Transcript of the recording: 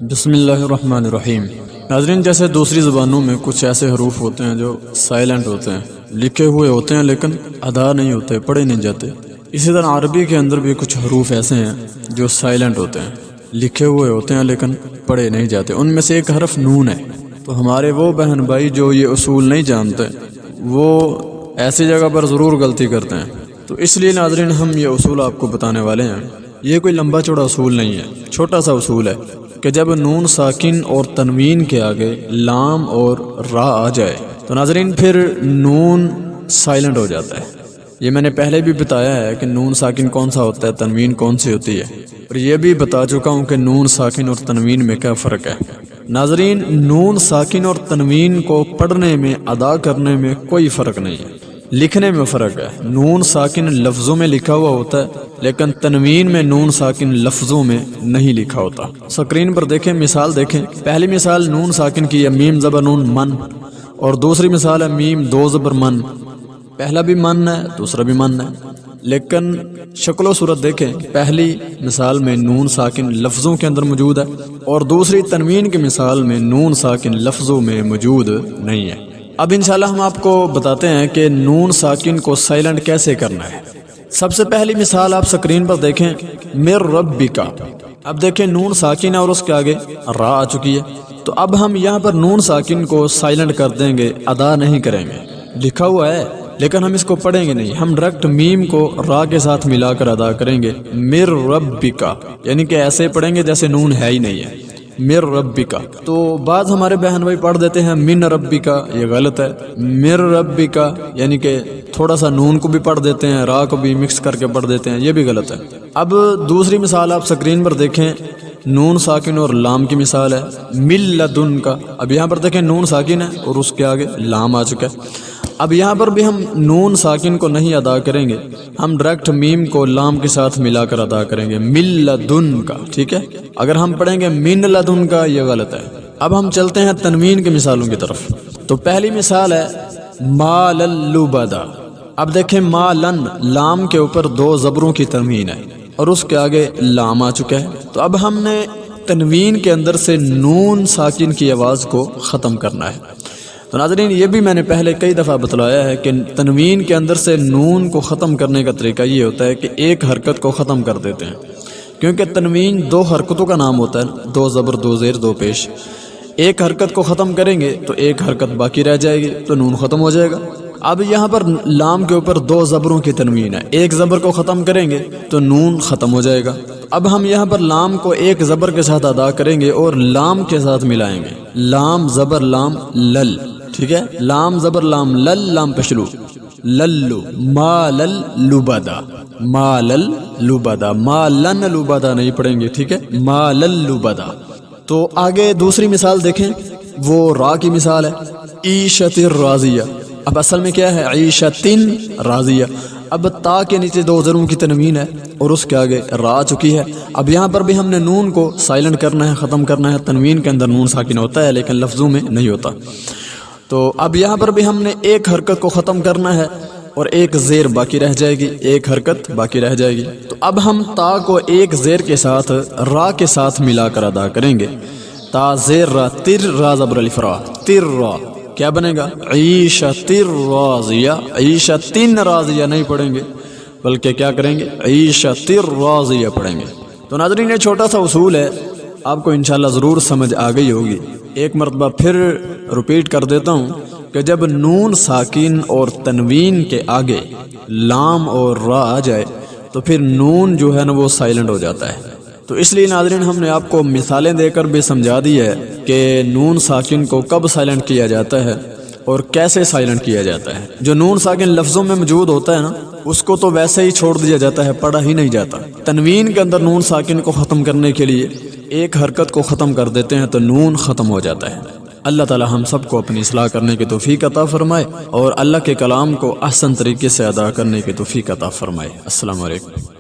بسم اللہ الرحمن الرحیم۔ ناظرین، جیسے دوسری زبانوں میں کچھ ایسے حروف ہوتے ہیں جو سائلنٹ ہوتے ہیں، لکھے ہوئے ہوتے ہیں لیکن ادا نہیں ہوتے، پڑھے نہیں جاتے، اسی طرح عربی کے اندر بھی کچھ حروف ایسے ہیں جو سائلنٹ ہوتے ہیں، لکھے ہوئے ہوتے ہیں لیکن پڑھے نہیں جاتے۔ ان میں سے ایک حرف نون ہے۔ تو ہمارے وہ بہن بھائی جو یہ اصول نہیں جانتے وہ ایسی جگہ پر ضرور غلطی کرتے ہیں۔ تو اس لیے ناظرین ہم یہ اصول آپ کو بتانے والے ہیں۔ یہ کوئی لمبا چوڑا اصول نہیں ہے، چھوٹا سا اصول ہے کہ جب نون ساکن اور تنوین کے آگے لام اور را آ جائے تو ناظرین پھر نون سائلنٹ ہو جاتا ہے۔ یہ میں نے پہلے بھی بتایا ہے کہ نون ساکن کون سا ہوتا ہے، تنوین کون سی ہوتی ہے، اور یہ بھی بتا چکا ہوں کہ نون ساکن اور تنوین میں کیا فرق ہے۔ ناظرین، نون ساکن اور تنوین کو پڑھنے میں، ادا کرنے میں کوئی فرق نہیں ہے، لکھنے میں فرق ہے۔ نون ساکن لفظوں میں لکھا ہوا ہوتا ہے لیکن تنوین میں نون ساکن لفظوں میں نہیں لکھا ہوتا۔ سکرین پر دیکھیں، مثال دیکھیں۔ پہلی مثال نون ساکن کی ہے، میم زبر نون من، اور دوسری مثال ہے میم دو زبر من۔ پہلا بھی من ہے، دوسرا بھی من ہے، لیکن شکل و صورت دیکھیں۔ پہلی مثال میں نون ساکن لفظوں کے اندر موجود ہے اور دوسری تنوین کی مثال میں نون ساکن لفظوں میں موجود نہیں ہے۔ اب انشاءاللہ ہم آپ کو بتاتے ہیں کہ نون ساکن کو سائلنٹ کیسے کرنا ہے۔ سب سے پہلی مثال آپ سکرین پر دیکھیں، مر ربک۔ اب دیکھیں نون ساکن ہے اور اس کے آگے را آ چکی ہے، تو اب ہم یہاں پر نون ساکن کو سائلنٹ کر دیں گے، ادا نہیں کریں گے۔ لکھا ہوا ہے لیکن ہم اس کو پڑھیں گے نہیں، ہم ڈائریکٹ میم کو را کے ساتھ ملا کر ادا کریں گے، مر ربک، یعنی کہ ایسے پڑھیں گے جیسے نون ہے ہی نہیں ہے، مر ربک۔ تو بعض ہمارے بہن بھائی پڑھ دیتے ہیں من ربک، یہ غلط ہے، مر ربک، یعنی کہ تھوڑا سا نون کو بھی پڑھ دیتے ہیں، را کو بھی مکس کر کے پڑھ دیتے ہیں، یہ بھی غلط ہے۔ اب دوسری مثال آپ سکرین پر دیکھیں، نون ساکن اور لام کی مثال ہے، مل لدن کا۔ اب یہاں پر دیکھیں نون ساکن ہے اور اس کے آگے لام آ چکا ہے۔ اب یہاں پر بھی ہم نون ساکن کو نہیں ادا کریں گے، ہم ڈائریکٹ میم کو لام کے ساتھ ملا کر ادا کریں گے، مل لدن کا، ٹھیک ہے۔ اگر ہم پڑھیں گے من لدن کا، یہ غلط ہے۔ اب ہم چلتے ہیں تنوین کی مثالوں کی طرف۔ تو پہلی مثال ہے ما للبدا۔ اب دیکھیں ما لن، لام کے اوپر دو زبروں کی تنوین ہے اور اس کے آگے لام آ چکا ہے، تو اب ہم نے تنوین کے اندر سے نون ساکن کی آواز کو ختم کرنا ہے۔ تو ناظرین یہ بھی میں نے پہلے کئی دفعہ بتلایا ہے کہ تنوین کے اندر سے نون کو ختم کرنے کا طریقہ یہ ہوتا ہے کہ ایک حرکت کو ختم کر دیتے ہیں، کیونکہ تنوین دو حرکتوں کا نام ہوتا ہے، دو زبر دو زیر دو پیش۔ ایک حرکت کو ختم کریں گے تو ایک حرکت باقی رہ جائے گی، تو نون ختم ہو جائے گا۔ اب یہاں پر لام کے اوپر دو زبروں کی تنوین ہے، ایک زبر کو ختم کریں گے تو نون ختم ہو جائے گا۔ اب ہم یہاں پر لام کو ایک زبر کے ساتھ ادا کریں گے اور لام کے ساتھ ملائیں گے، لام زبر لام لل، ٹھیک ہے، لام زبر لام لل، لام پشلو للو، ما لل لبدا، ما لل لبدا، ما لن لبدا نہیں پڑھیں گے، ٹھیک ہے، ما لل لبدا۔ تو آگے دوسری مثال دیکھیں، وہ را کی مثال ہے، عیشت راضیہ۔ اب اصل میں کیا ہے، عیشت راضیہ۔ اب تا کے نیچے دو زروں کی تنوین ہے اور اس کے آگے را آ چکی ہے۔ اب یہاں پر بھی ہم نے نون کو سائلنٹ کرنا ہے، ختم کرنا ہے۔ تنوین کے اندر نون ساکن ہوتا ہے لیکن لفظوں میں نہیں ہوتا۔ تو اب یہاں پر بھی ہم نے ایک حرکت کو ختم کرنا ہے اور ایک زیر باقی رہ جائے گی، ایک حرکت باقی رہ جائے گی۔ تو اب ہم تا کو ایک زیر کے ساتھ را کے ساتھ ملا کر ادا کریں گے، تا زیر را، تر را زبر الف را، تر را، کیا بنے گا، عیشت راضیہ۔ عیشت راضیہ نہیں پڑھیں گے بلکہ کیا کریں گے، عیشت راضیہ پڑھیں گے۔ تو ناظرین یہ چھوٹا سا اصول ہے، آپ کو انشاءاللہ ضرور سمجھ آ گئی ہوگی۔ ایک مرتبہ پھر ریپیٹ کر دیتا ہوں کہ جب نون ساکن اور تنوین کے آگے لام اور را آ جائے تو پھر نون جو ہے نا وہ سائلنٹ ہو جاتا ہے۔ تو اس لیے ناظرین ہم نے آپ کو مثالیں دے کر بھی سمجھا دی ہے کہ نون ساکن کو کب سائلنٹ کیا جاتا ہے اور کیسے سائلنٹ کیا جاتا ہے۔ جو نون ساکن لفظوں میں موجود ہوتا ہے نا اس کو تو ویسے ہی چھوڑ دیا جاتا ہے، پڑھا ہی نہیں جاتا۔ تنوین کے اندر نون ساکن کو ختم کرنے کے لیے ایک حرکت کو ختم کر دیتے ہیں تو نون ختم ہو جاتا ہے۔ اللہ تعالی ہم سب کو اپنی اصلاح کرنے کی توفیق عطا فرمائے اور اللہ کے کلام کو احسن طریقے سے ادا کرنے کی توفیق عطا فرمائے۔ السلام علیکم۔